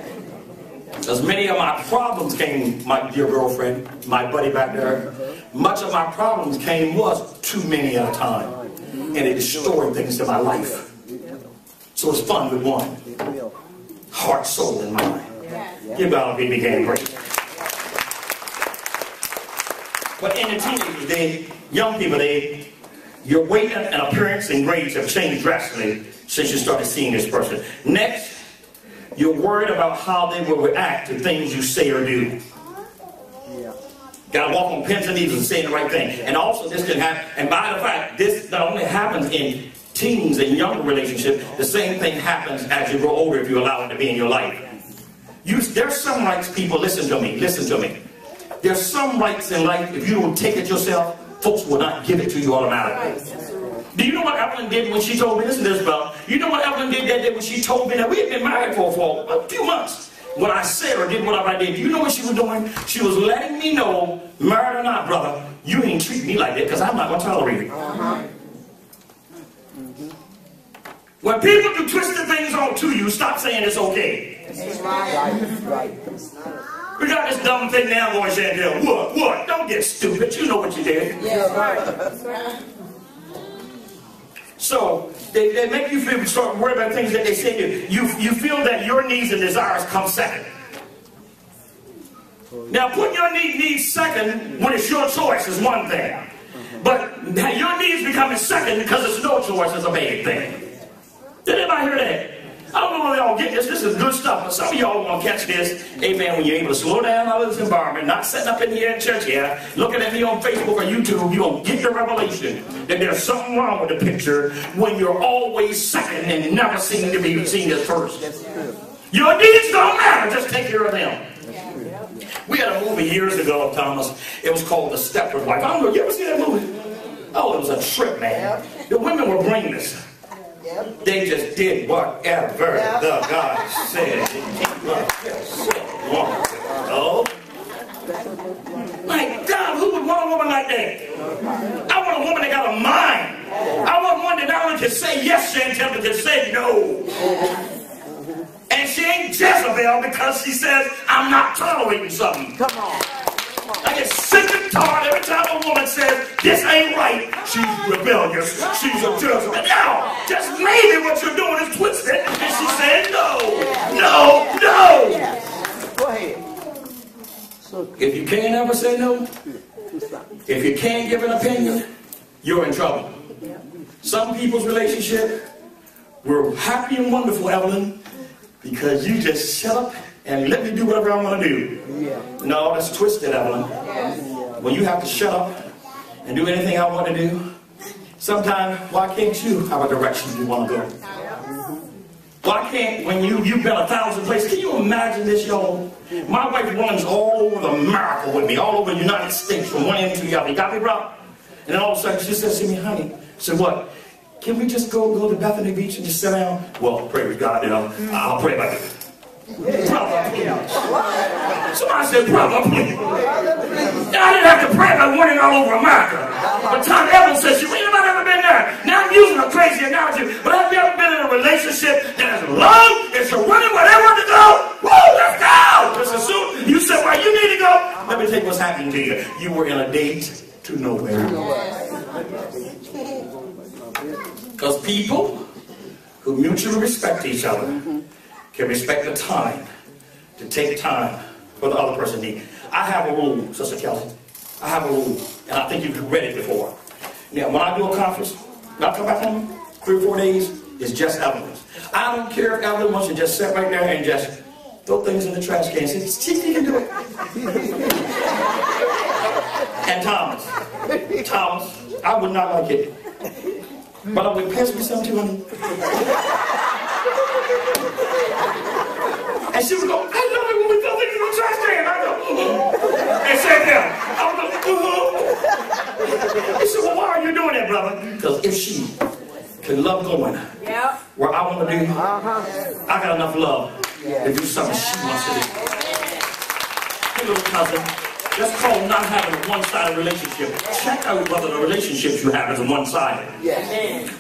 As many of my problems came, my dear girlfriend, my buddy back there, much of my problems came was too many at a time. And it destroyed things in my life. So it's fun with one. Heart, soul, and mind. Give God a big, big hand praise. But in the teenagers, young people, your weight and appearance and grades have changed drastically since you started seeing this person. Next, you're worried about how they will react to things you say or do. Got to walk on pins and needles and say the right thing. And also this can happen, and by the fact, this not only happens in teens and younger relationships, the same thing happens as you grow older if you allow it to be in your life. There's some rights, people, listen to me. There's some rights in life, if you don't take it yourself, folks will not give it to you automatically. Do you know what Evelyn did when she told me, listen to this, Bella, you know what Evelyn did that day when she told me that we had been married for a few months? When I said or did whatever I did, do you know what she was doing? She was letting me know, married or not, brother, you ain't treat me like that because I'm not going to tolerate it. When people do twisted things on to you, stop saying it's okay. Right. We got this dumb thing now going, Chantel. What? Don't get stupid. You know what you did. Yes, right. So, they make you start worrying about things that they say to you. You feel that your needs and desires come second. Now, putting your needs second when it's your choice is one thing. But your needs becoming second because it's no choice is a bad thing. Did anybody hear that? I don't know whether y'all y'all get this. This is good stuff. But some of y'all want to catch this. Amen. When you're able to slow down out of this environment, not sitting up in here in church here, looking at me on Facebook or YouTube, you're going to get the revelation that there's something wrong with the picture when you're always second and never seem to be seen as first. Your deeds don't matter. Just take care of them. We had a movie years ago, Thomas. It was called The Stepford Wife. I don't know. You ever see that movie? Oh, it was a trip, man. The women were brainless. They just did whatever the God said. Oh, my God, who would want a woman like that? I want a woman that got a mind. I want one that not only can say yes, Chantel, but can say no. And she ain't Jezebel because she says, I'm not tolerating something. Come on. I get sick and tired every time a woman says, this ain't right. She's rebellious. She's a Jezebel. No, just maybe what you're doing is twisted. And she said, no, no, no. Go ahead. If you can't ever say no, if you can't give an opinion, you're in trouble. Some people's relationship were happy and wonderful, Evelyn, because you just shut up and let me do whatever I want to do. No, that's twisted, Evelyn. When you have to shut up and do anything I want to do, sometimes, why can't you have a direction you want to go? Why can't, when you've been 1,000 places, can you imagine this, y'all? My wife runs all over America with me, all over the United States, from one end to the other. You got me, bro? And then all of a sudden, she says to me, honey, I said, what? Can we just go to Bethany Beach and just sit down? Well, praise God, you know, I'll pray about it. Brother, please. Somebody said, brother, please. I didn't have to pray about winning all over America. But Tom Evans says, you ain't ever been there. Now I'm using a crazy analogy, but have you ever been in a relationship that is long, it's running where they want to go? Woo, let's go! Just as soon you said, well, you need to go. Let me tell you what's happening to you. You were in a date to nowhere. Because people who mutually respect each other can respect the time to take time for the other person needs. I have a rule, Sister Kelly. I have a rule, and I think you've read it before. Now, when I do a conference, when I come back home, 3 or 4 days, it's just Evelyn's. I don't care if Evelyn wants to just sit right there and just throw things in the trash can. See if you can do it. And Thomas, I would not like it. But I would pass me some too, honey. And she would go, I love it when we throw things in the trash can. I go, and sit there. I would go, He said, well, why are you doing that, brother? Because if she can love going where I want to be, I got enough love to do something she wants to do. Hey, little cousin, that's called not having a one-sided relationship. Check out whether the relationships you have is one-sided.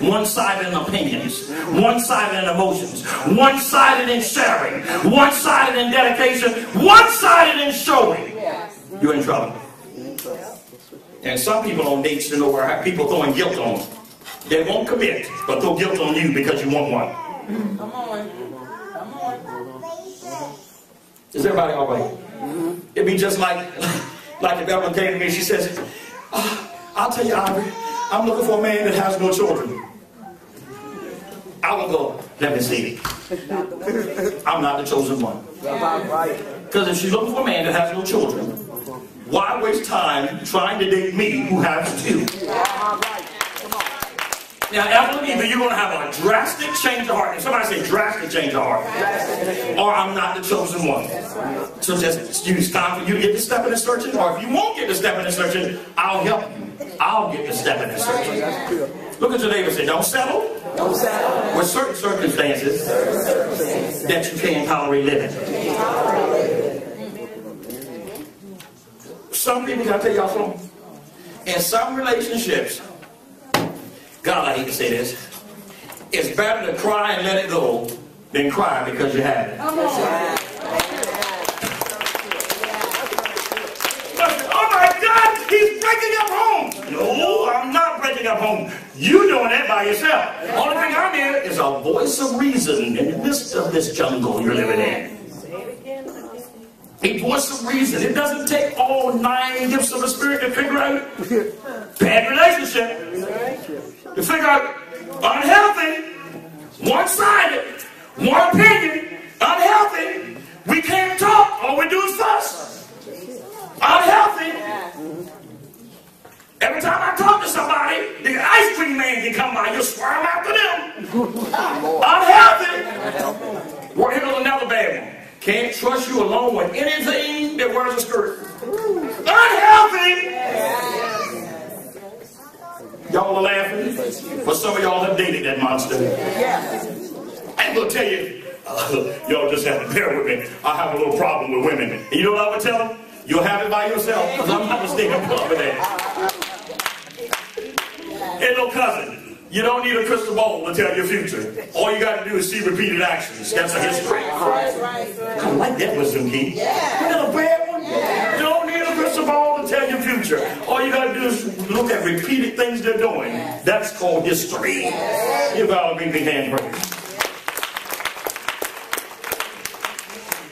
One-sided in opinions, one-sided in emotions, one-sided in sharing, one-sided in dedication, one-sided in showing. You're in trouble. And some people on dates to know where people throwing guilt on them. They won't commit, but throw guilt on you because you want one. Come on. Is everybody all right? It'd be just like if Evelyn came to me, she says, I'll tell you, Ivory, I'm looking for a man that has no children. I will go, let me see. I'm not the chosen one. Because if she's looking for a man that has no children, why waste time trying to date me who has 2? Now, Evelyn, either you're going to have a drastic change of heart. And somebody say drastic change of heart. Or I'm not the chosen one. So just use time for you to get the step in the searching. Or if you won't get the step in the searching, I'll help you. I'll get the step in the searching. Look at your neighbor and say, don't settle. Don't settle. With certain circumstances that you can't tolerate living. Some people, can I tell y'all something? In some relationships, God, I hate to say this, it's better to cry and let it go than cry because you have it. Oh my God, he's breaking up home. No, I'm not breaking up home. You doing that by yourself. Only thing I'm here is a voice of reason in the midst of this jungle you're living in. A voice of reason. It doesn't take all 9 gifts of the Spirit to figure out bad relationship. To figure out unhealthy, one-sided, one opinion, while you're swearing after them. Unhealthy. Well, here's another bad one. Can't trust you alone with anything that wears a skirt. Unhealthy. Y'all are laughing, but some of y'all have dated that monster. I'm going to tell you, y'all just have to bear with me. I have a little problem with women. And you know what I would tell them? You'll have it by yourself, because I'm not going to stay and put up with that. Hey, little cousin, you don't need a crystal ball to tell your future. All you got to do is see repeated actions. That's a history. I like that wisdom key. You got a bad one? You don't need a crystal ball to tell your future. All you got to do is look at repeated things they're doing. That's called history. Give all a big hand praise.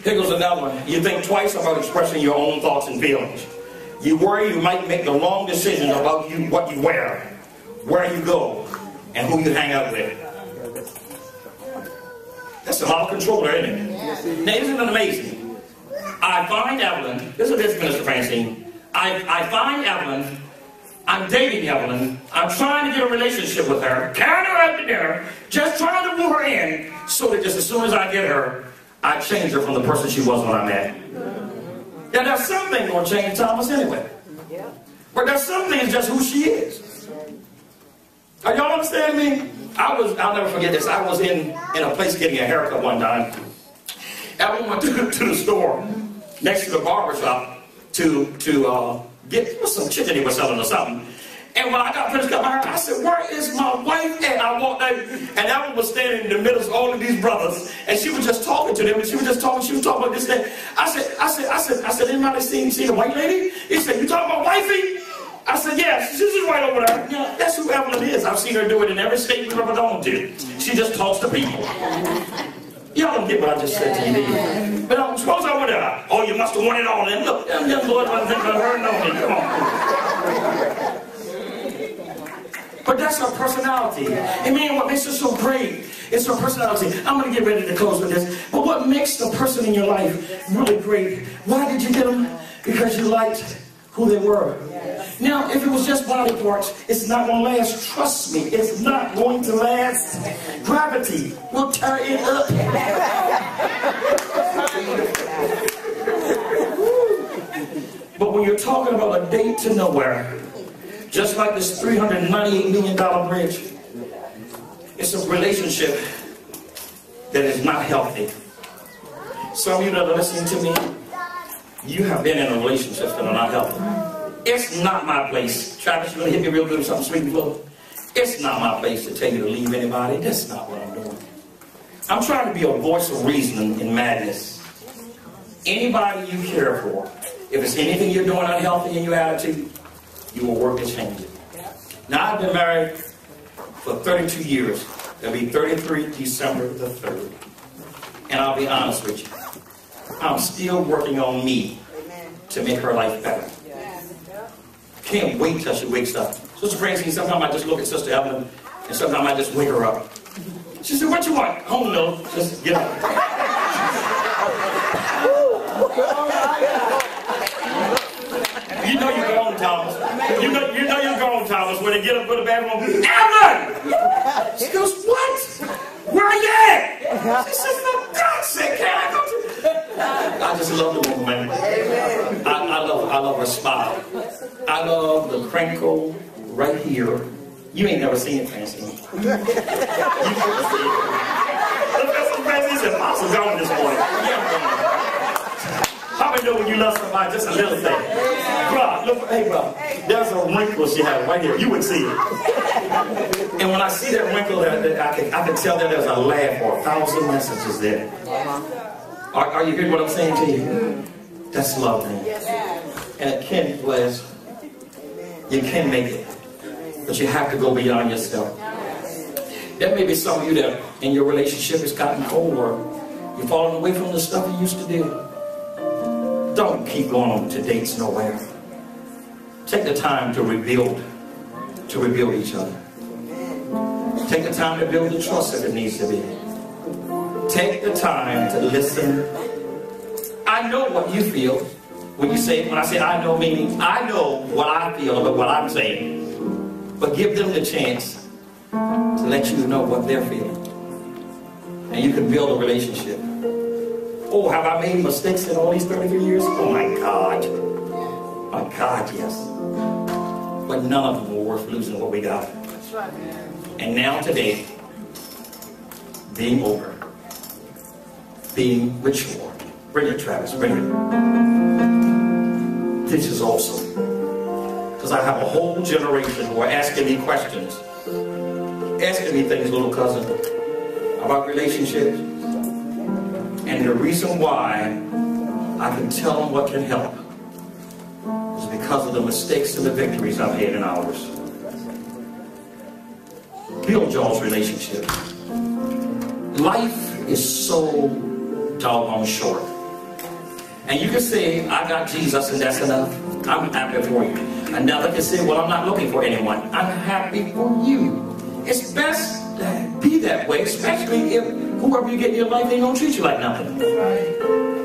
Here goes another one. You think twice about expressing your own thoughts and feelings. You worry you might make the wrong decision about what you wear, where you go, and who you hang out with. That's a lot of control there, isn't it? Now, isn't it amazing? I find Evelyn, this is this, Minister Francine. I find Evelyn, I'm dating Evelyn, I'm trying to get a relationship with her, carrying her out to dinner, just trying to woo her in, so that just as soon as I get her, I change her from the person she was when I met. Now, there's something going to change Thomas anyway. But there's some things just who she is. Are y'all understand me? I'll never forget this. I was in a place getting a haircut one time. Evelyn went to the store next to the barber shop to get some chicken he was selling or something. And when I got finished cutting my hair, I said, "Where is my wife at?" I walked out, and Evelyn was standing in the middle of all of these brothers, and she was just talking to them, and she was talking about this thing. I said, "Anybody seen the white lady?" He said, "You talking about wifey?" I said, "Yes, she's just right over there." You know, that's who Evelyn is. I've seen her do it in every state we've ever gone to. She just talks to people. Y'all don't get what I just said to you. But suppose I went there. "Oh, you must have won it all." And look, them young boys wasn't thinking of her and know me. Come on. But that's her personality. And man, what makes her so great is her personality. I'm going to get ready to close with this. But what makes the person in your life really great? Why did you get them? Because you liked who they were. Now, if it was just body parts, it's not going to last. Trust me, it's not going to last. Gravity will tear it up. But when you're talking about a date to nowhere, just like this $398 million bridge, it's a relationship that is not healthy. Some of you that are listening to me, you have been in relationships that are not healthy. It's not my place. Travis, you want to hit me real good with something sweet and flow? It's not my place to tell you to leave anybody. That's not what I'm doing. I'm trying to be a voice of reason in madness. Anybody you care for, if it's anything you're doing unhealthy in your attitude, you will work to change it. Now, I've been married for 32 years. It'll be 33 December the 3rd. And I'll be honest with you. I'm still working on me to make her life better. Can't wait till she wakes up. Sister Francine, sometimes I just look at Sister Evelyn, and sometimes I just wake her up. She said, "What you want?" "Oh, no, just get up." You know you're gone, Thomas. You know you're gone, Thomas. When they get up, go to the bathroom, "Evelyn!" She goes, "What? Where are you at?" She says, "For God's sake, can I go to..." I just love the woman, man. I love her smile. I love the crinkle right here. You ain't never seen it, Francine. You never seen it. Look at some Francine said, "Apostle gone this morning." How many know when you love somebody, just a little thing? Bro, look, hey, bro, there's a wrinkle she had right here. You would see it. And when I see that wrinkle, I can tell that there's a laugh or 1,000 messages there. Are you hearing what I'm saying to you? That's love, man. And it can last. You can make it. But you have to go beyond yourself. There may be some of you that in your relationship has gotten cold, or you're falling away from the stuff you used to do. Don't keep going on to dates nowhere. Take the time to rebuild each other. Take the time to build the trust that it needs to be. Take the time to listen. I know what you feel when I say I know, meaning I know what I feel about what I'm saying. But give them the chance to let you know what they're feeling. And you can build a relationship. Oh, have I made mistakes in all these 33 years? Oh my God. My God, yes. But none of them were worth losing what we got. That's right, man. And now today, being older, being mature. Bring it, Travis, bring it. This is awesome. Because I have a whole generation who are asking me questions. Asking me things, little cousin, about relationships. And the reason why I can tell them what can help is because of the mistakes and the victories I've had in ours. Build y'all's relationship. Life is so doggone short. And you can say, I got Jesus and that's enough. I'm happy for you. Another can say, well, I'm not looking for anyone. I'm happy for you. It's best to be that way, especially if whoever you get in your life, they don't treat you like nothing.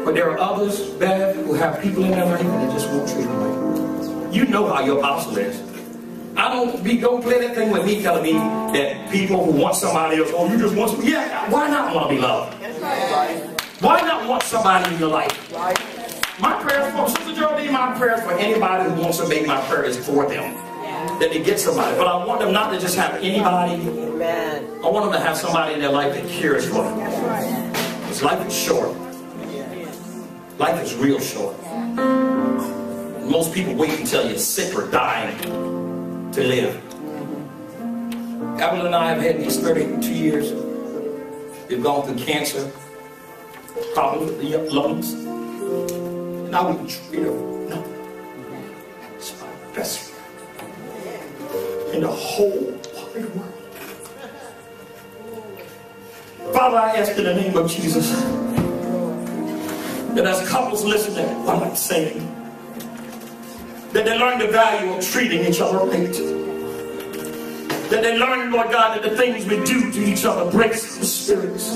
But there are others, Bev, who have people in their life and they just won't treat them right. You know how your apostle is. Don't play that thing with me telling me that people who want somebody else, oh, you just want somebody. Yeah, why not want to be loved? Why not want somebody in your life? My prayers for Sister Geraldine, my prayers for anybody who wants to make my prayer is for them. That they get somebody. But I want them not to just have anybody. Amen. I want them to have somebody in their life that cares for them. Because life is short. Life is real short. Most people wait until you're sick or dying to live. Evelyn and I have had these 32 years. We've gone through cancer, problems with the lungs. And I wouldn't treat her. No. It's my best friend in the whole wide world. Father, I ask in the name of Jesus that as couples listen to what I'm saying, that they learn the value of treating each other right. That they learn, Lord God, that the things we do to each other breaks the spirits.